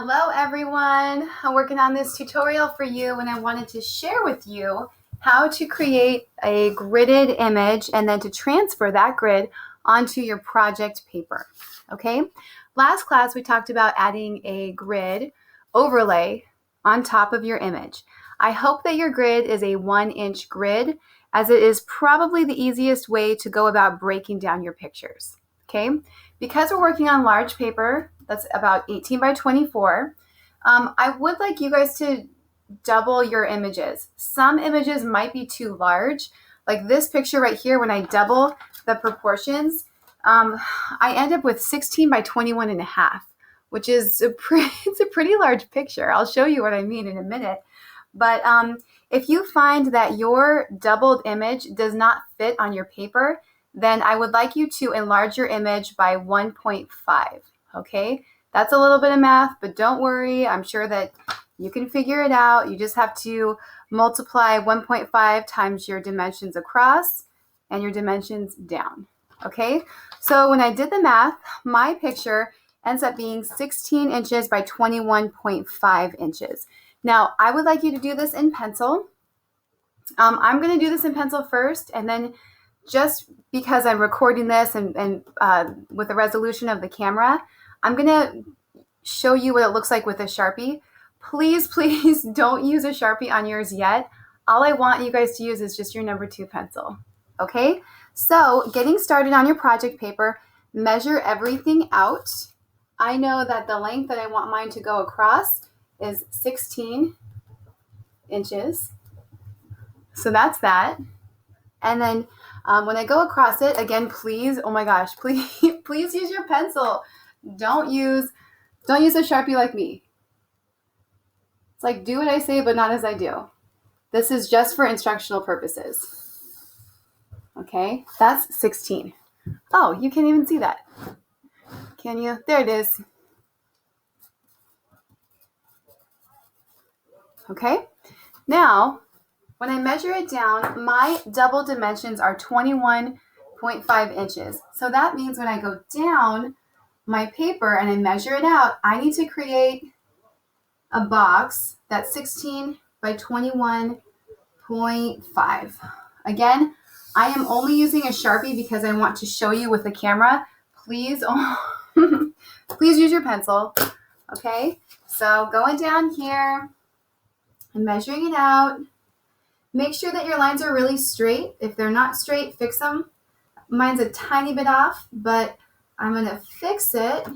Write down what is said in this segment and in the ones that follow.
Hello everyone, I'm working on this tutorial for you and I wanted to share with you how to create a gridded image and then to transfer that grid onto your project paper. Okay, last class we talked about adding a grid overlay on top of your image. I hope that your grid is a 1-inch grid, as it is probably the easiest way to go about breaking down your pictures. Okay, because we're working on large paper that's about 18 by 24, I would like you guys to double your images. Some images might be too large, like this picture right here. When I double the proportions, I end up with 16 by 21 and a half, which is it's a pretty large picture. I'll show you what I mean in a minute. But if you find that your doubled image does not fit on your paper, then I would like you to enlarge your image by 1.5, okay? That's a little bit of math, but don't worry. I'm sure that you can figure it out. You just have to multiply 1.5 times your dimensions across and your dimensions down, okay? So when I did the math, my picture ends up being 16 inches by 21.5 inches. Now, I would like you to do this in pencil. I'm going to do this in pencil first, and then just because I'm recording this and with the resolution of the camera, I'm going to show you what it looks like with a Sharpie. Please don't use a Sharpie on yours yet. All I want you guys to use is just your number 2 pencil. Okay? So getting started on your project paper, measure everything out. I know that the length that I want mine to go across is 16 inches. So that's that. And then when I go across it, again, please, oh my gosh, please use your pencil. Don't use a Sharpie like me. It's like, do what I say, but not as I do. This is just for instructional purposes. Okay, that's 16. Oh, you can't even see that. Can you? There it is. Okay, now, when I measure it down, my double dimensions are 21.5 inches. So that means when I go down my paper and I measure it out, I need to create a box that's 16 by 21.5. Again, I am only using a Sharpie because I want to show you with the camera. Please, please use your pencil. Okay, so going down here and measuring it out. Make sure that your lines are really straight. If they're not straight, fix them. Mine's a tiny bit off, but I'm going to fix it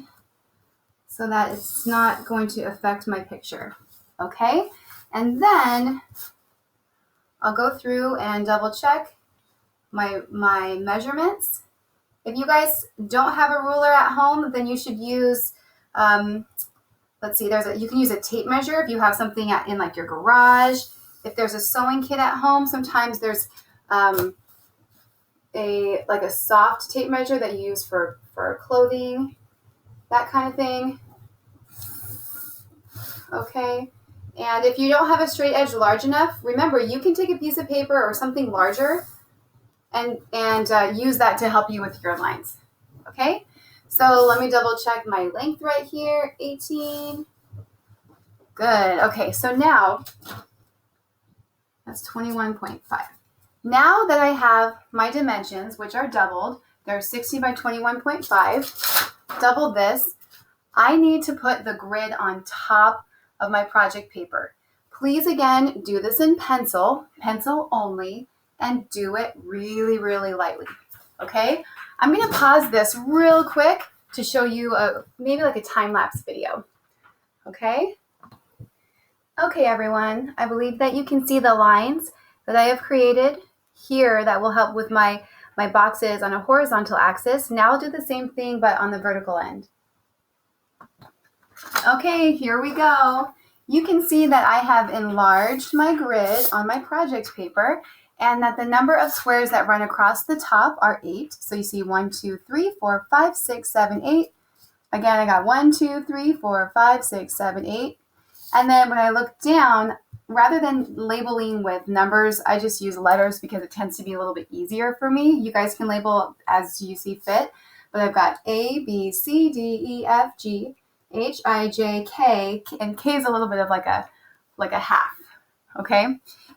so that it's not going to affect my picture. Okay? And then I'll go through and double check my measurements. If you guys don't have a ruler at home, then you should use, let's see, you can use a tape measure if you have something in like your garage. If there's a sewing kit at home, sometimes there's a soft tape measure that you use for clothing, that kind of thing. Okay, and if you don't have a straight edge large enough, remember you can take a piece of paper or something larger and use that to help you with your lines. Okay, so let me double check my length right here, 18. Good. Okay, so now that's 21.5. Now that I have my dimensions, which are doubled, they're 16 by 21.5, double this, I need to put the grid on top of my project paper. Please, again, do this in pencil only, and do it really, really lightly, okay? I'm going to pause this real quick to show you maybe like a time-lapse video, okay? Okay, everyone, I believe that you can see the lines that I have created here that will help with my boxes on a horizontal axis. Now I'll do the same thing, but on the vertical end. Okay, here we go. You can see that I have enlarged my grid on my project paper and that the number of squares that run across the top are 8. So you see 1, 2, 3, 4, 5, 6, 7, 8. Again, I got 1, 2, 3, 4, 5, 6, 7, 8. And then when I look down, rather than labeling with numbers, I just use letters because it tends to be a little bit easier for me. You guys can label as you see fit, but I've got A, B, C, D, E, F, G, H-I-J-K, and K is a little bit of like a half, okay?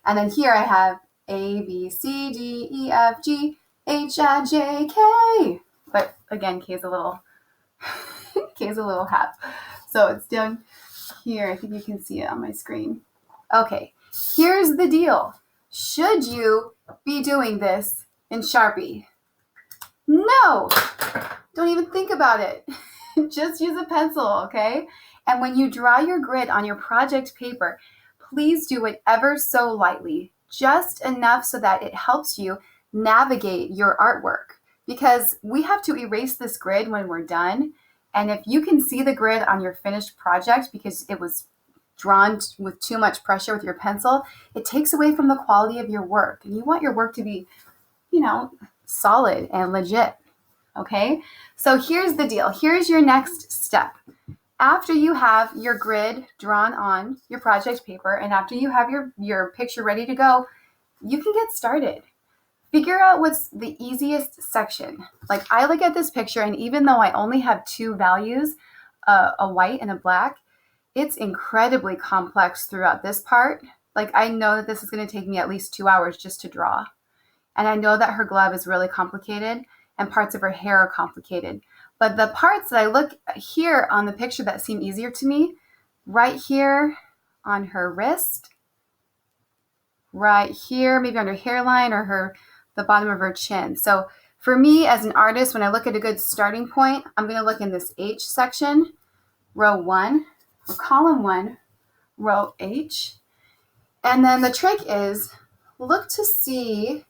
And then here I have A, B, C, D, E, F, G, H, I, J, K. But again, K is a little half. So it's down here. I think you can see it on my screen. Okay, here's the deal. Should you be doing this in Sharpie? No, don't even think about it. Just use a pencil, okay? And when you draw your grid on your project paper, please do it ever so lightly, just enough so that it helps you navigate your artwork. Because we have to erase this grid when we're done. And if you can see the grid on your finished project because it was drawn with too much pressure with your pencil, it takes away from the quality of your work. And you want your work to be, solid and legit. Okay, so here's the deal. Here's your next step. After you have your grid drawn on your project paper and after you have your picture ready to go, you can get started. Figure out what's the easiest section. Like I look at this picture and even though I only have two values, a white and a black, it's incredibly complex throughout this part. Like I know that this is going to take me at least 2 hours just to draw. And I know that her glove is really complicated and parts of her hair are complicated. But the parts that I look here on the picture that seem easier to me, right here on her wrist, right here, maybe on her hairline or the bottom of her chin. So for me as an artist, when I look at a good starting point, I'm going to look in this H section, row 1, or column 1, row H. And then the trick is look to see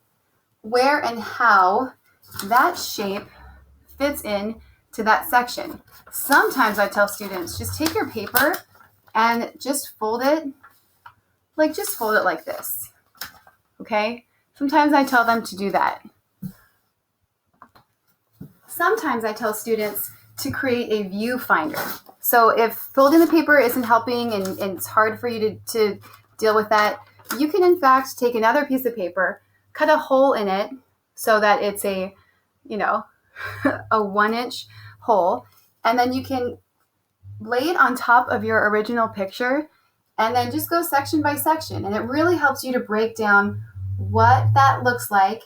where and how that shape fits in to that section. Sometimes I tell students, just take your paper and just fold it like this, okay? Sometimes I tell them to do that. Sometimes I tell students to create a viewfinder. So if folding the paper isn't helping and it's hard for you to deal with that, you can in fact take another piece of paper, cut a hole in it so that it's a 1-inch hole, and then you can lay it on top of your original picture and then just go section by section. And it really helps you to break down what that looks like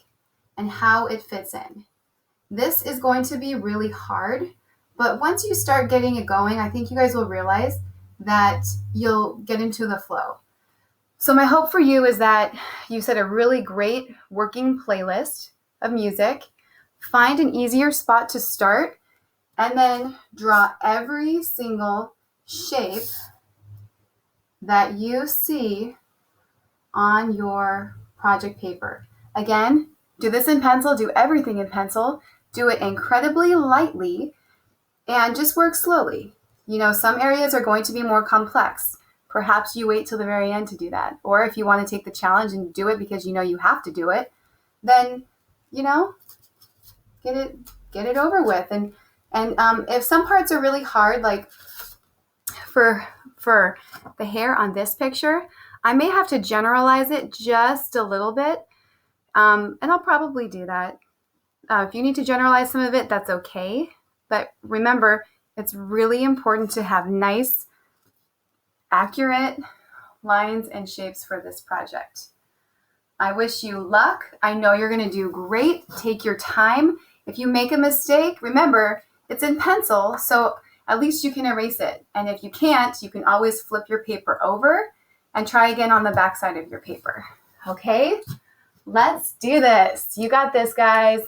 and how it fits in. This is going to be really hard, but once you start getting it going, I think you guys will realize that you'll get into the flow. So my hope for you is that you set a really great working playlist of music, find an easier spot to start, and then draw every single shape that you see on your project paper. Again, do this in pencil, do everything in pencil, do it incredibly lightly, and just work slowly. Some areas are going to be more complex. Perhaps you wait till the very end to do that. Or if you want to take the challenge and do it because you have to do it, then, get it over with. And if some parts are really hard, like for the hair on this picture, I may have to generalize it just a little bit. And I'll probably do that. If you need to generalize some of it, that's okay. But remember, it's really important to have nice, accurate lines and shapes for this project. I wish you luck. I know you're going to do great. Take your time. If you make a mistake, remember, it's in pencil, so at least you can erase it. And if you can't, you can always flip your paper over and try again on the back side of your paper. Okay? Let's do this. You got this, guys.